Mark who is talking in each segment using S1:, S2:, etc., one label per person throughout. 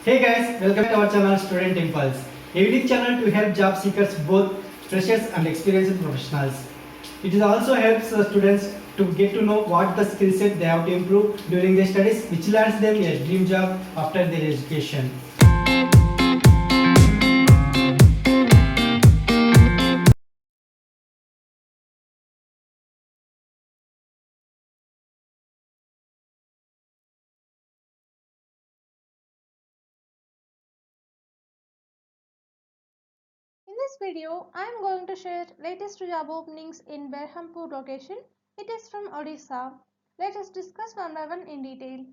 S1: Hey guys, welcome to our channel Student Impulse, a unique channel to help job seekers, both freshers and experienced professionals. It also helps students to get to know what the skill set they have to improve during their studies, which lands them a dream job after their education.
S2: In this video, I am going to share latest job openings in Berhampur location. It is from Odisha. Let us discuss one by one in detail.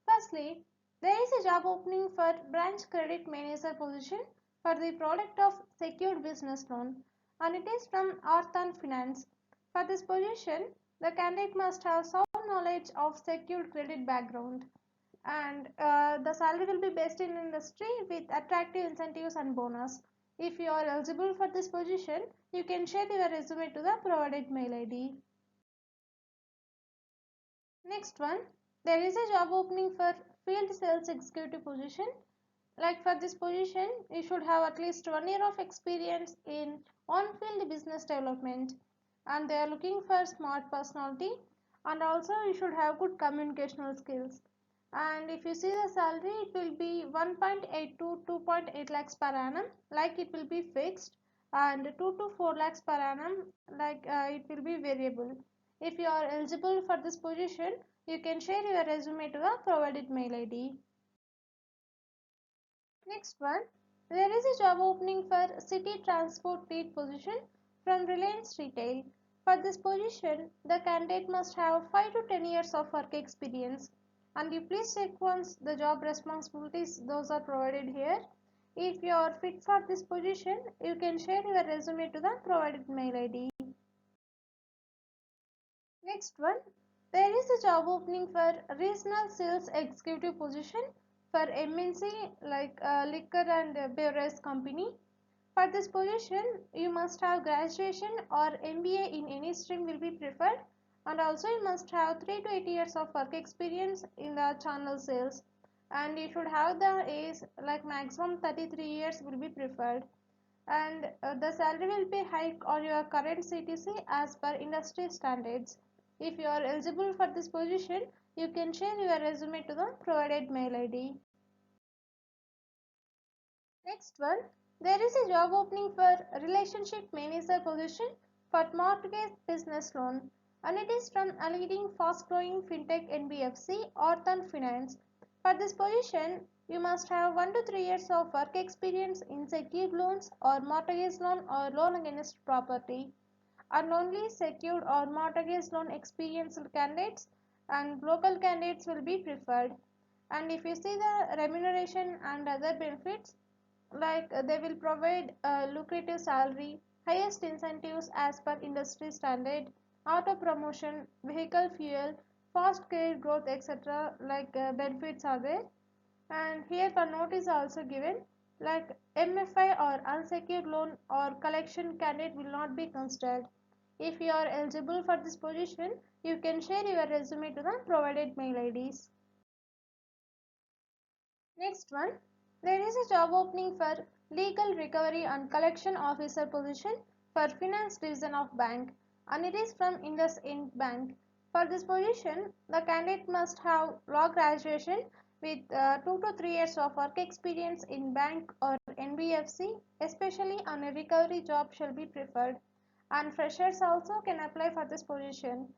S2: Firstly, there is a job opening for branch credit manager position for the product of secured business loan, and it is from Arthan Finance. For this position, the candidate must have sound knowledge of secured credit background, and the salary will be based in industry with attractive incentives and bonus. If you are eligible for this position, you can share your resume to the provided mail ID. Next one, there is a job opening for field sales executive position. Like for this position, you should have at least 1 year of experience in on-field business development, and they are looking for smart personality, and also you should have good communicational skills. And if you see the salary, it will be 1.8 to 2.8 lakhs per annum, like it will be fixed, and 2 to 4 lakhs per annum, like it will be variable. If you are eligible for this position, you can share your resume to the provided mail ID. Next one, there is a job opening for city transport lead position from Reliance Retail. For this position, the candidate must have 5 to 10 years of work experience. And you please check once the job responsibilities, those are provided here. If you are fit for this position, you can share your resume to the provided mail ID. Next one, there is a job opening for regional sales executive position for MNC like liquor and beverage company. For this position, you must have graduation or MBA in any stream will be preferred, and also you must have 3 to 8 years of work experience in the channel sales, and you should have the age like maximum 33 years will be preferred, and the salary will be hike on your current CTC as per industry standards. If you are eligible for this position, you can share your resume to the provided mail ID. Next one, there is a job opening for relationship manager position for mortgage business loan, and it is from a leading fast growing fintech NBFC Orthan Finance. For this position, you must have 1 to 3 years of work experience in secured loans or mortgage loan or loan against property, and only secured or mortgage loan experienced candidates and local candidates will be preferred. And if you see the remuneration and other benefits, like they will provide a lucrative salary, highest incentives as per industry standard, auto promotion, vehicle fuel, fast career growth, etc. Like benefits are there. And here the note is also given, like MFI or unsecured loan or collection candidate will not be considered. If you are eligible for this position, you can share your resume to the provided mail IDs. Next one, there is a job opening for legal recovery and collection officer position for finance division of bank, and it is from IndusInd Bank. For this position, the candidate must have law graduation with 2 to 3 years of work experience in bank or NBFC, especially on a recovery job shall be preferred, and freshers also can apply for this position.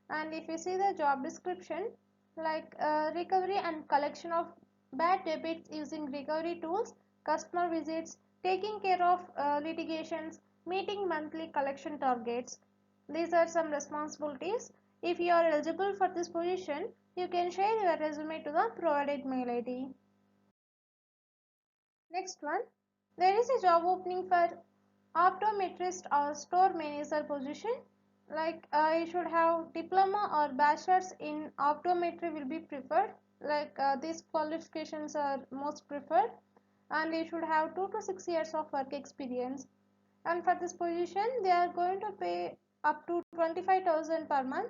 S2: And if you see the job description, like recovery and collection of bad debits using recovery tools, customer visits, taking care of litigations, meeting monthly collection targets. These are some responsibilities. If you are eligible for this position, you can share your resume to the provided mail ID. Next one, there is a job opening for optometrist or store manager position. Like you should have diploma or bachelor's in optometry will be preferred. Like these qualifications are most preferred, and you should have 2 to 6 years of work experience. And for this position, they are going to pay up to 25,000 per month,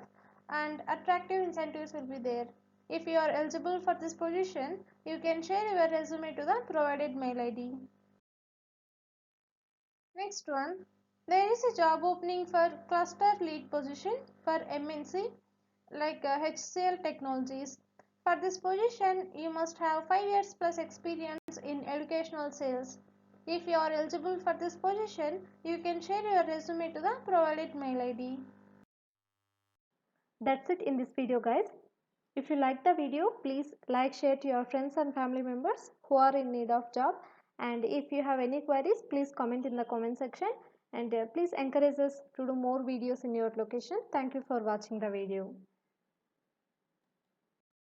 S2: and attractive incentives will be there. If you are eligible for this position, you can share your resume to the provided mail ID. Next one, there is a job opening for cluster lead position for MNC like HCL Technologies. For this position, you must have 5 years plus experience in educational sales. If you are eligible for this position, you can share your resume to the provided mail ID. That's it in this video, guys. If you like the video, please like, share to your friends and family members who are in need of job. And if you have any queries, please comment in the comment section. And please encourage us to do more videos in your location. Thank you for watching the video.